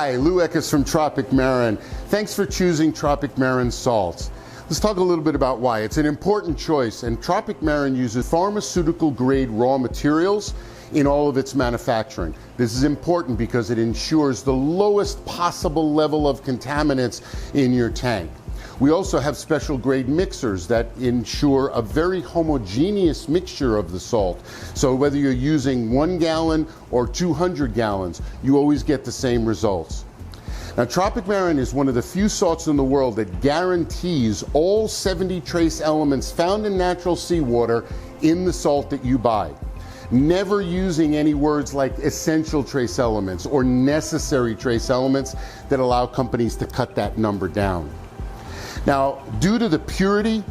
Hi, Lou Eckes from Tropic Marin. Thanks for choosing Tropic Marin salts. Let's talk a little bit about why. It's an important choice, and Tropic Marin uses pharmaceutical-grade raw materials in all of its manufacturing. This is important because it ensures the lowest possible level of contaminants in your tank. We also have special grade mixers that ensure a very homogeneous mixture of the salt. So whether you're using 1 gallon or 200 gallons, you always get the same results. Now, Tropic Marin is one of the few salts in the world that guarantees all 70 trace elements found in natural seawater in the salt that you buy. Never using any words like essential trace elements or necessary trace elements that allow companies to cut that number down. Now, due to the purity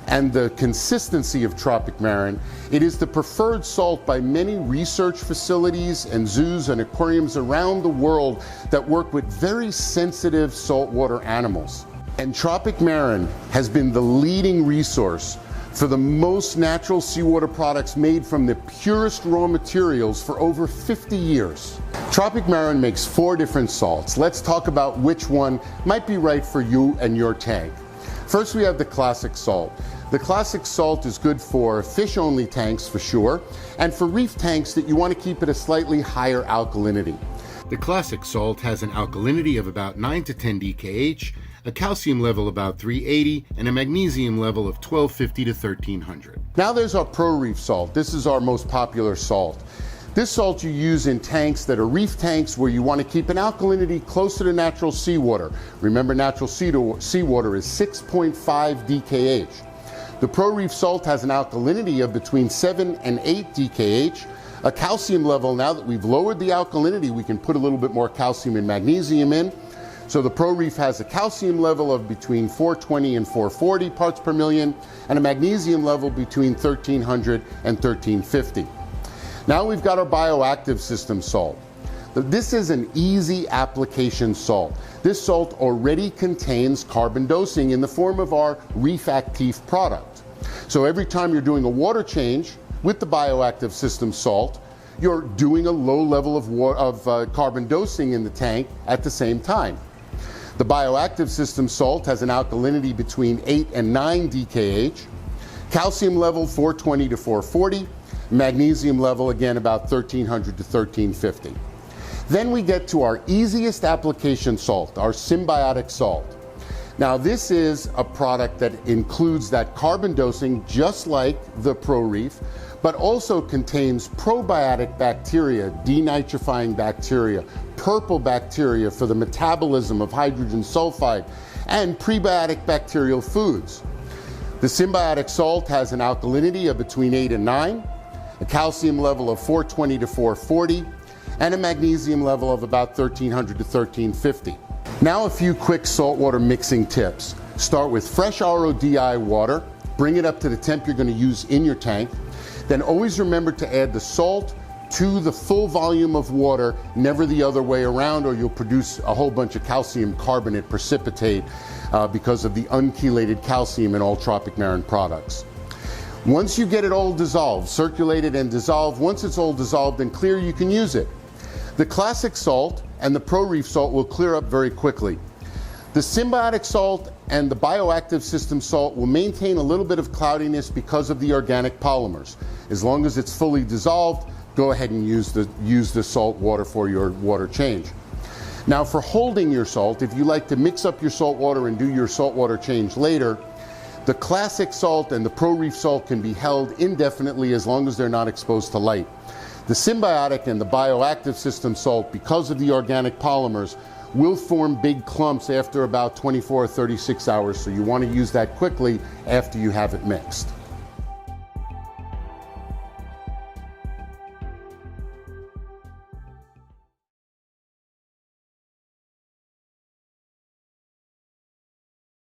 and the consistency of Tropic Marin, it is the preferred salt by many research facilities and zoos and aquariums around the world that work with very sensitive saltwater animals. And Tropic Marin has been the leading resource for the most natural seawater products made from the purest raw materials for over 50 years. Tropic Marin makes 4 different salts. Let's talk about which one might be right for you and your tank. First, we have the classic salt. The classic salt is good for fish-only tanks for sure, and for reef tanks that you want to keep at a slightly higher alkalinity. The classic salt has an alkalinity of about 9 to 10 DKH, a calcium level about 380, and a magnesium level of 1250 to 1300. Now there's our Pro Reef salt. This is our most popular salt. This salt you use in tanks that are reef tanks where you want to keep an alkalinity closer to natural seawater. Remember, natural seawater is 6.5 DKH. The Pro Reef salt has an alkalinity of between 7 and 8 DKH. A calcium level, now that we've lowered the alkalinity, we can put a little bit more calcium and magnesium in. So the Pro Reef has a calcium level of between 420 and 440 parts per million, and a magnesium level between 1300 and 1350. Now we've got our bioactive system salt. This is an easy application salt. This salt already contains carbon dosing in the form of our Reef Active product. So every time you're doing a water change with the bioactive system salt, you're doing a low level of carbon dosing in the tank at the same time. The bioactive system salt has an alkalinity between 8 and 9 DKH, calcium level 420 to 440, magnesium level again about 1300 to 1350. Then we get to our easiest application salt, our symbiotic salt. Now this is a product that includes that carbon dosing just like the Pro Reef, but also contains probiotic bacteria, denitrifying bacteria, purple bacteria for the metabolism of hydrogen sulfide, and prebiotic bacterial foods. The symbiotic salt has an alkalinity of between 8 and 9, a calcium level of 420 to 440, and a magnesium level of about 1300 to 1350. Now a few quick saltwater mixing tips. Start with fresh RODI water, bring it up to the temp you're going to use in your tank. Then always remember to add the salt to the full volume of water, never the other way around, or you'll produce a whole bunch of calcium carbonate precipitate because of the unchelated calcium in all Tropic Marin products. Once you get it all dissolved, circulated and dissolved, once it's all dissolved and clear, you can use it. The classic salt and the Pro Reef salt will clear up very quickly. The symbiotic salt and the bioactive system salt will maintain a little bit of cloudiness because of the organic polymers. As long as it's fully dissolved, go ahead and use the salt water for your water change. Now for holding your salt, if you like to mix up your salt water and do your salt water change later, the classic salt and the Pro Reef salt can be held indefinitely as long as they're not exposed to light. The symbiotic and the bioactive system salt, because of the organic polymers, will form big clumps after about 24 or 36 hours, so you want to use that quickly after you have it mixed.